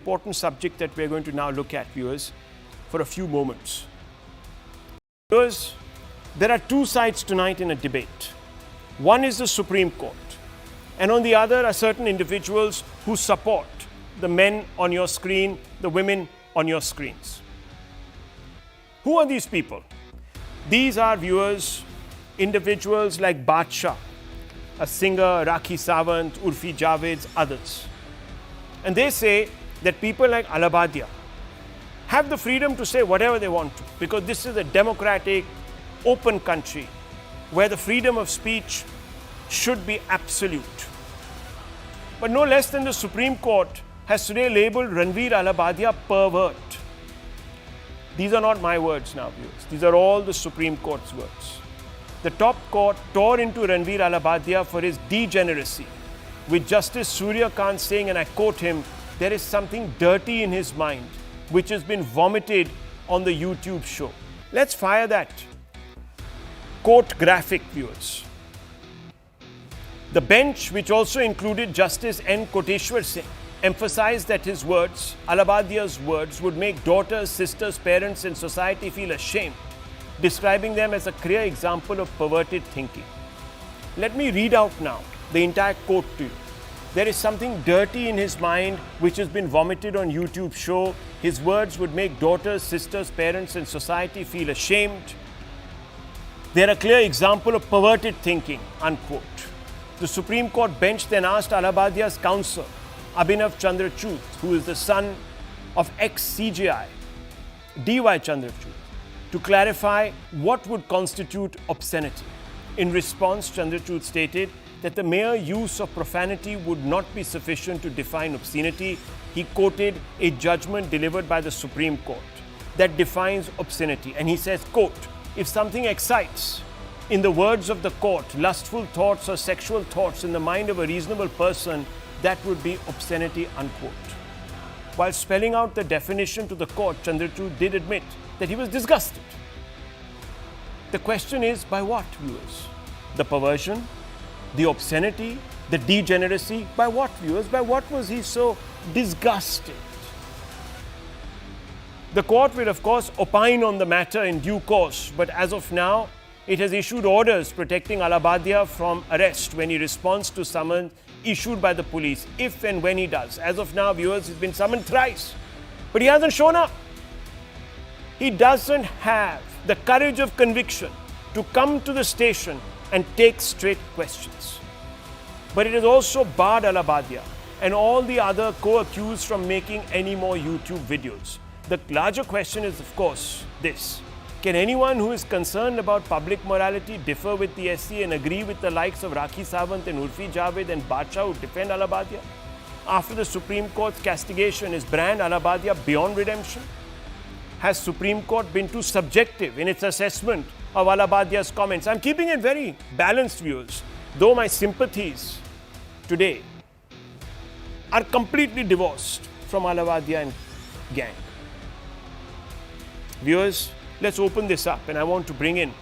Important subject that we're going to now look at, viewers, for a few moments. Viewers, there are two sides tonight in a debate. One is the Supreme Court, and on the other are certain individuals who support the men on your screen, the women on your screens. Who are these people? These are, viewers, individuals like Badshah, a singer, Rakhi Sawant, Urfi Javed, others. And they say that people like Allahbadia have the freedom to say whatever they want to, because this is a democratic, open country where the freedom of speech should be absolute. But no less than the Supreme Court has today labeled Ranveer Allahbadia pervert. These are not my words now, viewers. These are all the Supreme Court's words. The top court tore into Ranveer Allahbadia for his degeneracy, with Justice Surya Kant saying, and I quote him, "There is something dirty in his mind which has been vomited on the YouTube show." Let's fire that court graphic, viewers. The bench, which also included Justice N. Koteshwar Singh, emphasized that his words, Allahbadia's words, would make daughters, sisters, parents and society feel ashamed, describing them as a clear example of perverted thinking. Let me read out now the entire quote to you. There is something dirty in his mind which has been vomited on YouTube show. His words would make daughters, sisters, parents and society feel ashamed. They're a clear example of perverted thinking, unquote. The Supreme Court bench then asked Allahbadia's counsel, Abhinav Chandrachud, who is the son of ex-CJI, D.Y. Chandrachud, to clarify what would constitute obscenity. In response, Chandrachud stated that the mere use of profanity would not be sufficient to define obscenity. He quoted a judgment delivered by the Supreme Court that defines obscenity. And he says, quote, "If something excites, in the words of the court, lustful thoughts or sexual thoughts in the mind of a reasonable person, that would be obscenity," unquote. While spelling out the definition to the court, Chandrachud did admit that he was disgusted. The question is, by what, viewers? The perversion, the obscenity, the degeneracy? By what, viewers? By what was he so disgusted? The court will, of course, opine on the matter in due course, but as of now, it has issued orders protecting Allahbadia from arrest when he responds to summons issued by the police, if and when he does. As of now, viewers, he's been summoned thrice, but he hasn't shown up. He doesn't have the courage of conviction to come to the station and take straight questions. But it has also barred Allahbadia and all the other co-accused from making any more YouTube videos. The larger question is, of course, this. Can anyone who is concerned about public morality differ with the SC and agree with the likes of Rakhi Sawant and Urfi Javed and Badshah who defend Allahbadia? After the Supreme Court's castigation, is brand Allahbadia beyond redemption? Has Supreme Court been too subjective in its assessment of Allahbadia's comments? I'm keeping it very balanced, viewers, though my sympathies today are completely divorced from Allahbadia and gang. Viewers, let's open this up, and I want to bring in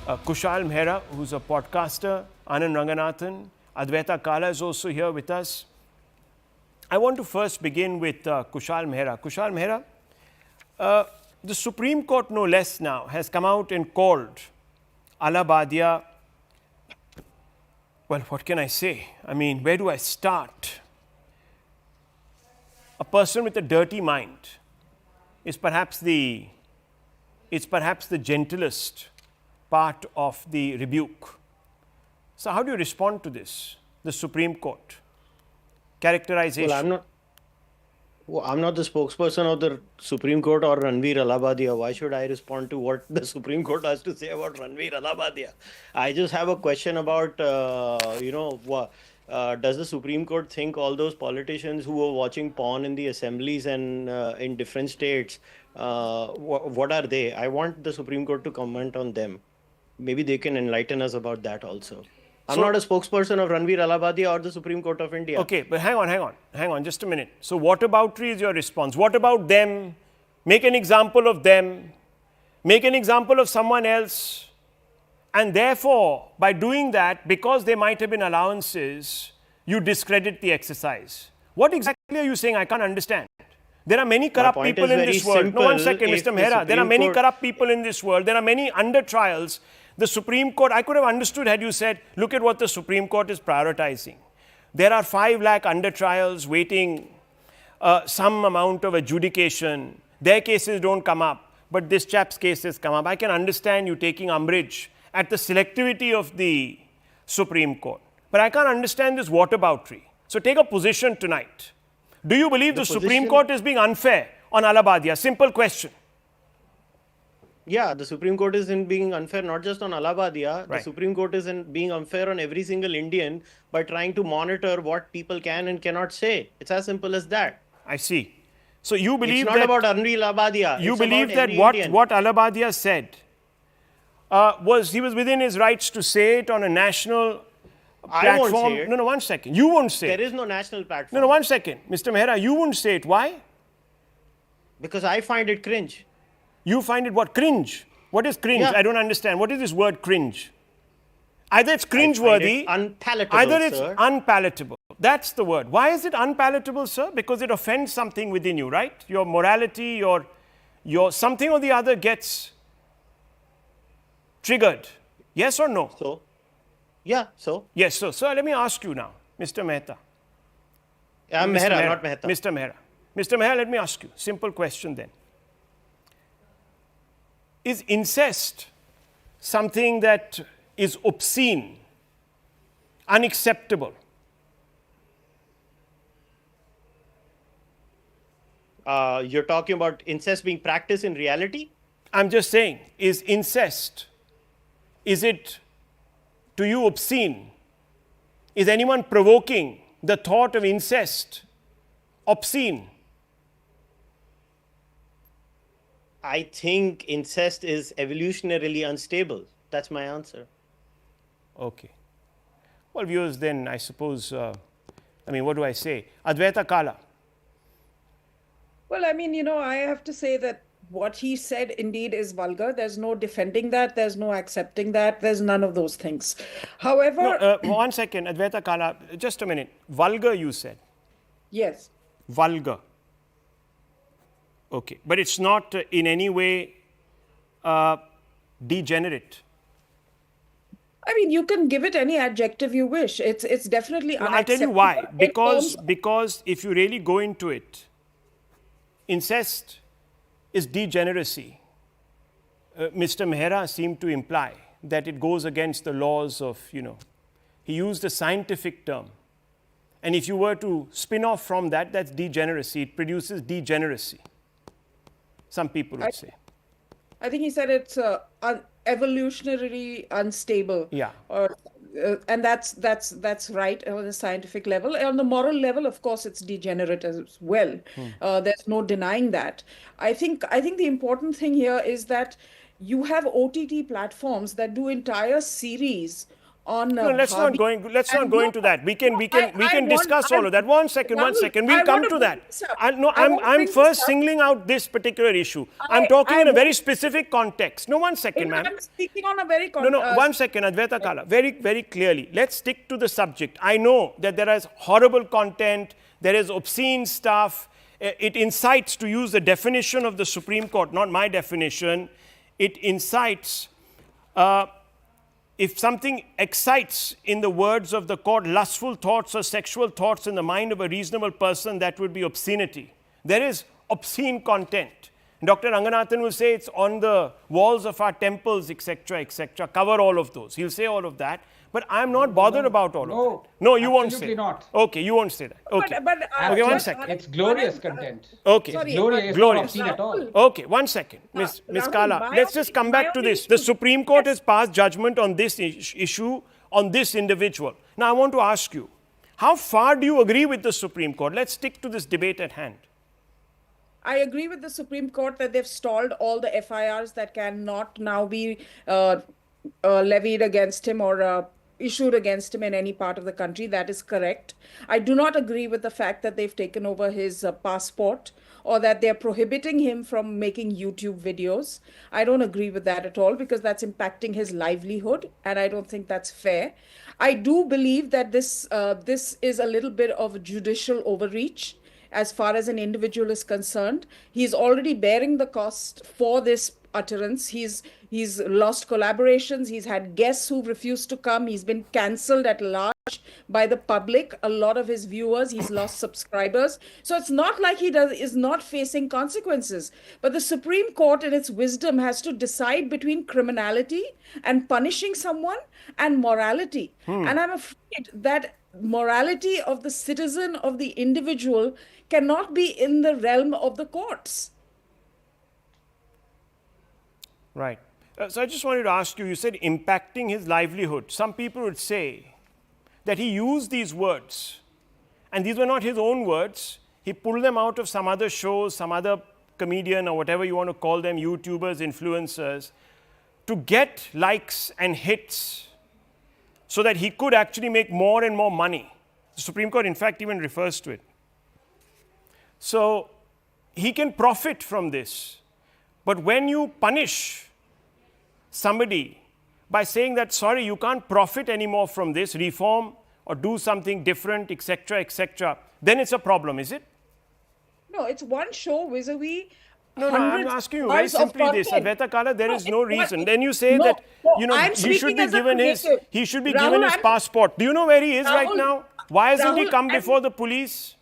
Kushal Mehra, who's a podcaster, Anand Ranganathan, Advaita Kala is also here with us. I want to first begin with Kushal Mehra. Kushal Mehra, the Supreme Court, no less now, has come out and called Allahbadia, well, what can I say? I mean, where do I start? A person with a dirty mind is perhaps the gentlest part of the rebuke. So how do you respond to this, the Supreme Court characterization? Well, I'm not the spokesperson of the Supreme Court or Ranveer Allahbadia. Why should I respond to what the Supreme Court has to say about Ranveer Allahbadia? I just have a question about, does the Supreme Court think all those politicians who were watching porn in the assemblies and in different states, what are they? I want the Supreme Court to comment on them. Maybe they can enlighten us about that also. I'm not a spokesperson of Ranveer Allahbadia or the Supreme Court of India. Okay, but hang on, just a minute. So whataboutry is your response. What about them? Make an example of them. Make an example of someone else. And therefore, by doing that, because there might have been allowances, you discredit the exercise. What exactly are you saying? I can't understand. There are many corrupt point people is in very this world. No, one simple. second, If Mr. the Mehra. There are Supreme many Court- corrupt people in this world. There are many under trials. The Supreme Court, I could have understood had you said, look at what the Supreme Court is prioritizing. There are 5 lakh under trials waiting some amount of adjudication. Their cases don't come up, but this chap's cases come up. I can understand you taking umbrage at the selectivity of the Supreme Court. But I can't understand this whataboutery. So take a position tonight. Do you believe the Supreme Court is being unfair on Allahbadia? Simple question. Yeah, the Supreme Court is in being unfair not just on Allahbadia. Right. The Supreme Court is in being unfair on every single Indian by trying to monitor what people can and cannot say. It's as simple as that. I see. So you believe It's not about Ranveer Allahbadia. you It's believe about that every what Indian. Allahbadia said was he was within his rights to say it on a national I won't platform. say it. No, one second. You won't say There it. is no national platform. No, one second. Mr. Mehra, you won't say it. Why? Because I find it cringe. You find it what? Cringe. What is cringe? Yeah. I don't understand. What is this word cringe? Either it's I find cringeworthy, it unpalatable, either it's sir. unpalatable. That's the word. Why is it unpalatable, sir? Because it offends something within you, right? Your morality, your something or the other gets triggered. Yes or no? So, yeah, so. Yes, sir. So let me ask you now, Mr. Mehta. I'm Mr. Mehra, not Mehta. Mr. Mehra. Mr. Mehra, let me ask you. Simple question then. Is incest something that is obscene, unacceptable? You're talking about incest being practiced in reality? I'm just saying, is incest, is it to you obscene? Is anyone provoking the thought of incest obscene? I think incest is evolutionarily unstable. That's my answer. Okay. Well, viewers, then I suppose, what do I say? Advaita Kala. Well, I have to say that what he said indeed is vulgar. There's no defending that. There's no accepting that. There's none of those things. However, No, 1 second, Advaita Kala, just a minute. Vulgar, you said. yes, Vulgar. Okay. But it's not in any way degenerate. you can give it any adjective you wish. It's definitely No, I'll tell you why. unacceptable. Because if you really go into it, incest is degeneracy. Mr. Mehra seemed to imply that it goes against the laws of, he used a scientific term. And if you were to spin off from that, that's degeneracy. It produces degeneracy. Some people would say. I think he said it's evolutionarily unstable. Yeah. And that's right on the scientific level. On the moral level, of course, it's degenerate as well. There's no denying that. I think the important thing here is that you have OTT platforms that do entire series on. No, let's not go into that. We can discuss all of that. One second. We'll come to that. I'm first singling out this particular issue. I'm talking in a very specific context. No, 1 second, ma'am. I'm speaking on a very No, 1 second, Advaita Kala. Very, very clearly. Let's stick to the subject. I know that there is horrible content, there is obscene stuff. It incites, to use the definition of the Supreme Court, not my definition, it incites. If something excites, in the words of the court, lustful thoughts or sexual thoughts in the mind of a reasonable person, that would be obscenity. There is obscene content. Dr. Ranganathan will say it's on the walls of our temples, etc., cover all of those. He'll say all of that. But I'm not bothered about all of that. No, you won't say. Absolutely not. Okay, you won't say that. Okay. Okay, 1 second. It's glorious content. Okay. Sorry, Glorious, it's glorious. not obscene at all. Okay, 1 second. Miss Rahul, Kala, let's just come back to this. The Supreme Court has passed judgment on this issue, on this individual. Now, I want to ask you, how far do you agree with the Supreme Court? Let's stick to this debate at hand. I agree with the Supreme Court that they've stalled all the FIRs that cannot now be levied against him or issued against him in any part of the country. That is correct. I do not agree with the fact that they've taken over his passport or that they're prohibiting him from making YouTube videos. I don't agree with that at all because that's impacting his livelihood and I don't think that's fair. I do believe that this is a little bit of judicial overreach. as far as an individual is concerned. He's already bearing the cost for this utterance. He's lost collaborations. He's had guests who refused to come. He's been cancelled at large by the public. A lot of his viewers. He's lost subscribers. So it's not like he is not facing consequences. But the Supreme Court, in its wisdom, has to decide between criminality and punishing someone and morality. And I'm afraid that morality of the citizen, of the individual, cannot be in the realm of the courts. Right. So I just wanted to ask you, you said impacting his livelihood. Some people would say that he used these words, and these were not his own words. He pulled them out of some other shows, some other comedian or whatever you want to call them, YouTubers, influencers, to get likes and hits so that he could actually make more and more money. The Supreme Court, in fact, even refers to it. So he can profit from this. But when you punish somebody by saying that, sorry, you can't profit anymore from this, reform or do something different, etc., then it's a problem, is it? No, it's one show vis-a-vis. No, I'm asking you very simply this. Advaita Kala, there is no reason. Then you say that he should be given his passport. Do you know where he is right now? Why hasn't he come before the police?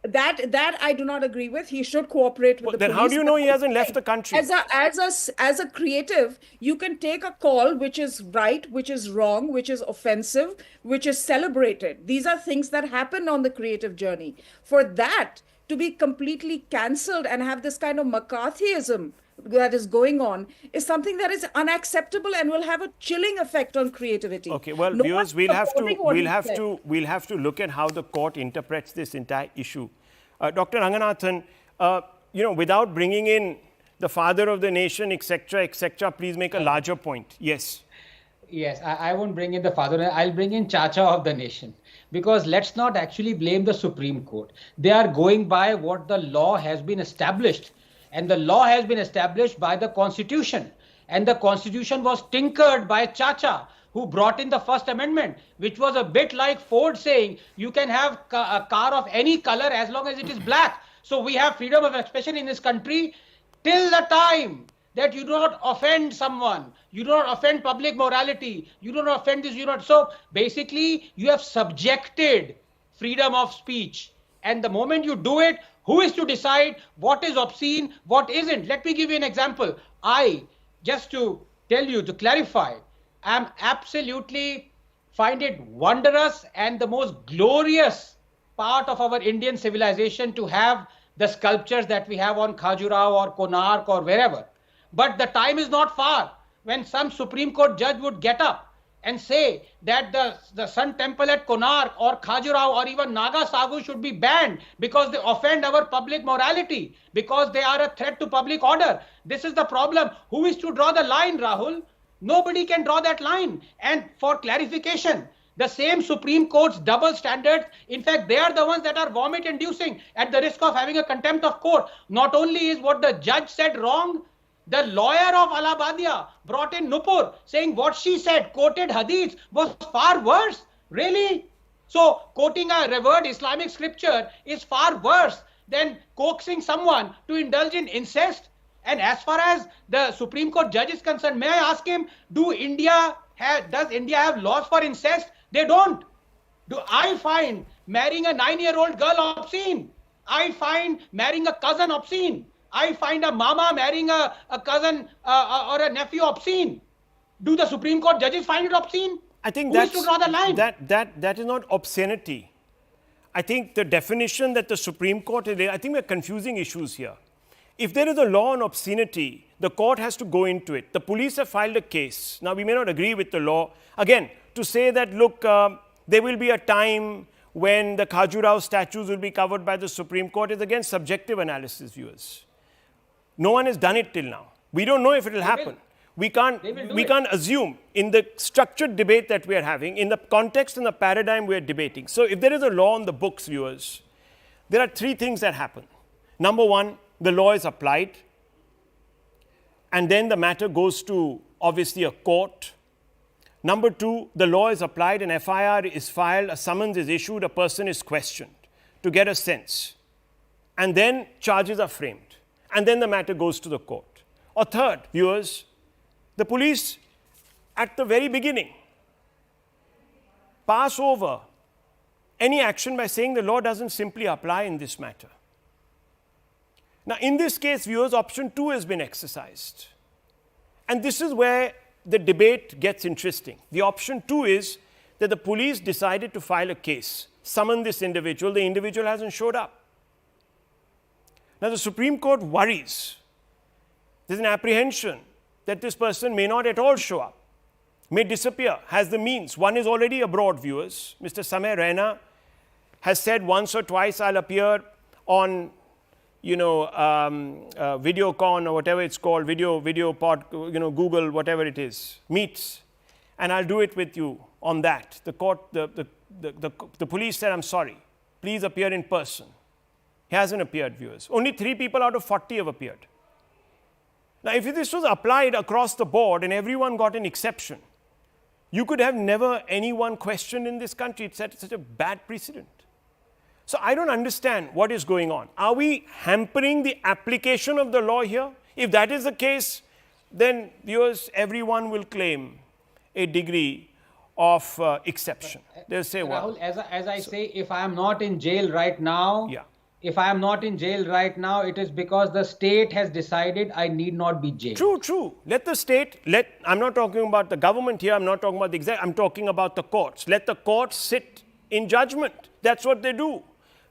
That I do not agree with. He should cooperate with the police. Then how do you know he hasn't left the country? As a creative, you can take a call which is right, which is wrong, which is offensive, which is celebrated. These are things that happen on the creative journey. For that to be completely cancelled and have this kind of McCarthyism that is going on is something that is unacceptable and will have a chilling effect on creativity. Okay, well, viewers, we'll have to look at how the court interprets this entire issue. Dr. Ranganathan, without bringing in the father of the nation, etc., please make a larger point. Yes. Yes, I won't bring in the father. I'll bring in Chacha of the nation. Because let's not actually blame the Supreme Court. They are going by what the law has been established. And the law has been established by the Constitution. And the Constitution was tinkered by Chacha, who brought in the First Amendment, which was a bit like Ford saying, you can have a car of any color as long as it is black. So we have freedom of expression in this country till the time that you do not offend someone, you do not offend public morality, you do not offend this, So basically, you have subjected freedom of speech. And the moment you do it, who is to decide what is obscene, what isn't? Let me give you an example. Just to tell you, to clarify, I'm absolutely find it wondrous and the most glorious part of our Indian civilization to have the sculptures that we have on Khajuraho or Konark or wherever. But the time is not far when some Supreme Court judge would get up and say that the Sun Temple at Konark or Khajuraho or even Naga Sagu should be banned because they offend our public morality, because they are a threat to public order. This is the problem. Who is to draw the line, Rahul? Nobody can draw that line. And for clarification, the same Supreme Court's double standards, in fact, they are the ones that are vomit-inducing at the risk of having a contempt of court. Not only is what the judge said wrong, the lawyer of Allahbadia brought in Nupur saying what she said, quoted hadiths, was far worse. Really? So quoting a revered Islamic scripture is far worse than coaxing someone to indulge in incest. And as far as the Supreme Court judge is concerned, may I ask him, does India have laws for incest? They don't. Do I find marrying a 9-year-old girl obscene? I find marrying a cousin obscene. I find a mama marrying a cousin or a nephew obscene. Do the Supreme Court judges find it obscene? I think Who is to draw the line? That is not obscenity. I think the definition that the Supreme Court is, I think we're confusing issues here. If there is a law on obscenity, the court has to go into it. The police have filed a case. Now, we may not agree with the law. Again, to say that, look, there will be a time when the Khajuraho statues will be covered by the Supreme Court is against subjective analysis, viewers. No one has done it till now. We don't know if it will happen. We can't assume in the structured debate that we are having, in the context and the paradigm we are debating. So if there is a law on the books, viewers, there are 3 things that happen. Number 1, the law is applied. And then the matter goes to, obviously, a court. Number 2, the law is applied, an FIR is filed, a summons is issued, a person is questioned to get a sense. and then charges are framed, and then the matter goes to the court. Or third, viewers, the police at the very beginning pass over any action by saying the law doesn't simply apply in this matter. Now, in this case, viewers, option 2 has been exercised. And this is where the debate gets interesting. The option 2 is that the police decided to file a case, summon this individual, the individual hasn't showed up. Now, the Supreme Court worries. There's an apprehension that this person may not at all show up, may disappear, has the means. One is already abroad, viewers. Mr. Samay Raina has said once or twice, I'll appear on, Videocon or whatever it's called, video pod, Google, whatever it is, Meets, and I'll do it with you on that. The court, the police said, I'm sorry, please appear in person. He hasn't appeared, viewers. Only 3 people out of 40 have appeared. Now, if this was applied across the board and everyone got an exception, you could have never anyone questioned in this country. It set such a bad precedent. So I don't understand what is going on. Are we hampering the application of the law here? If that is the case, then viewers, everyone will claim a degree of exception. They'll say, Rahul, as I say, if I am not in jail right now, yeah. If I am not in jail right now, it is because the state has decided I need not be jailed. True. Let the state, I'm not talking about the government here, I'm not talking about the executive, I'm talking about the courts. Let the courts sit in judgment. That's what they do.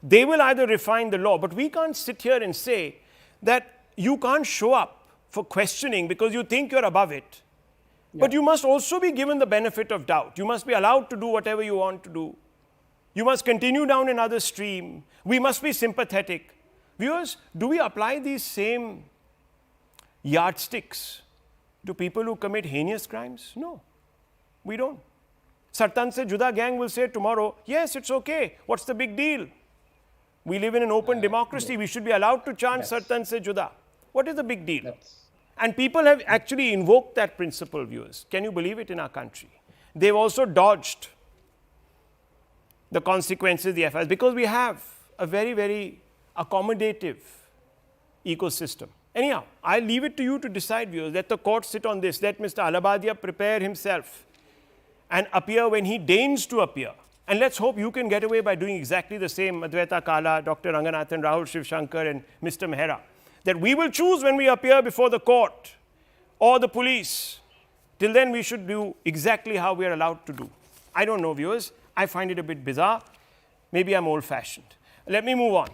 They will either refine the law, but we can't sit here and say that you can't show up for questioning because you think you're above it. Yeah. But you must also be given the benefit of doubt. You must be allowed to do whatever you want to do. You must continue down another stream. We must be sympathetic. Viewers, do we apply these same yardsticks to people who commit heinous crimes? No, we don't. Sartan se Juda gang will say tomorrow, yes, it's okay. What's the big deal? We live in an open democracy. We should be allowed to chant Sartan se Juda. What is the big deal? And people have actually invoked that principle, viewers. Can you believe it in our country? They've also dodged the consequences, the FIRs, because we have a very, very accommodative ecosystem. Anyhow, I'll leave it to you to decide, viewers. Let the court sit on this. Let Mr. Allahbadia prepare himself and appear when he deigns to appear. And let's hope you can get away by doing exactly the same, Advaita Kala, Dr. Ranganathan, Rahul Shivshankar, and Mr. Mehra. That we will choose when we appear before the court or the police. Till then, we should do exactly how we are allowed to do. I don't know, viewers. I find it a bit bizarre. Maybe I'm old-fashioned. Let me move on.